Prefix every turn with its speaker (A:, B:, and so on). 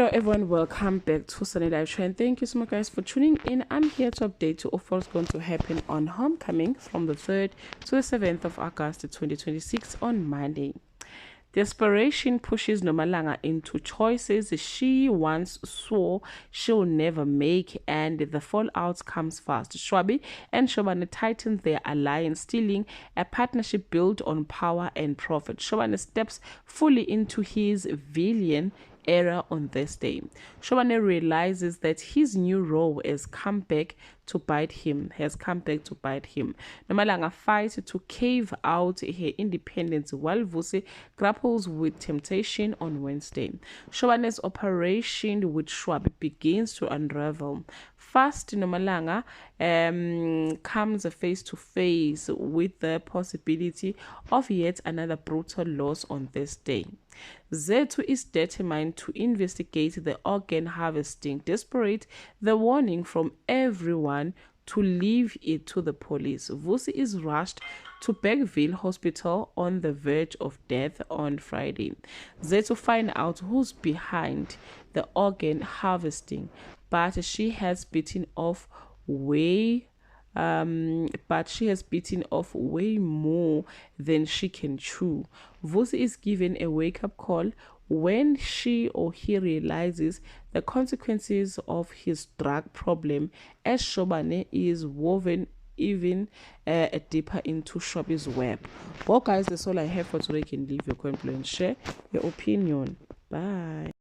A: Hello everyone, welcome back to Sunny Live Trend. Thank you so much guys for tuning in. I'm here to update you of what's going to happen on Homecoming from the 3rd to the 7th of August 2026 on Monday. Desperation pushes Nomalanga into choices she once swore she'll never make, and the fallout comes fast. Shwabi and Shobane tighten their alliance, stealing a partnership built on power and profit. Shobane steps fully into his villain era on this day. Shobane realizes that his new role has come back to bite him. Nomalanga fights to cave out her independence while Vusi grapples with temptation on Wednesday. Shobane's operation with Shwabi begins to unravel. First, Nomalanga comes face to face with the possibility of yet another brutal loss on this day. Zethu is determined to investigate the organ harvesting, despite the warning from everyone to leave it to the police. Vusi is rushed to Bergville Hospital on the verge of death on Friday. Zethu finds out who's behind the organ harvesting, but she has bitten off way more than she can chew. Vusi is given a wake-up call when she or he realizes the consequences of his drug problem, as Shobane is woven even deeper into Shwabi's web. Well guys, that's all I have for today. You can leave your comment below and share your opinion. Bye.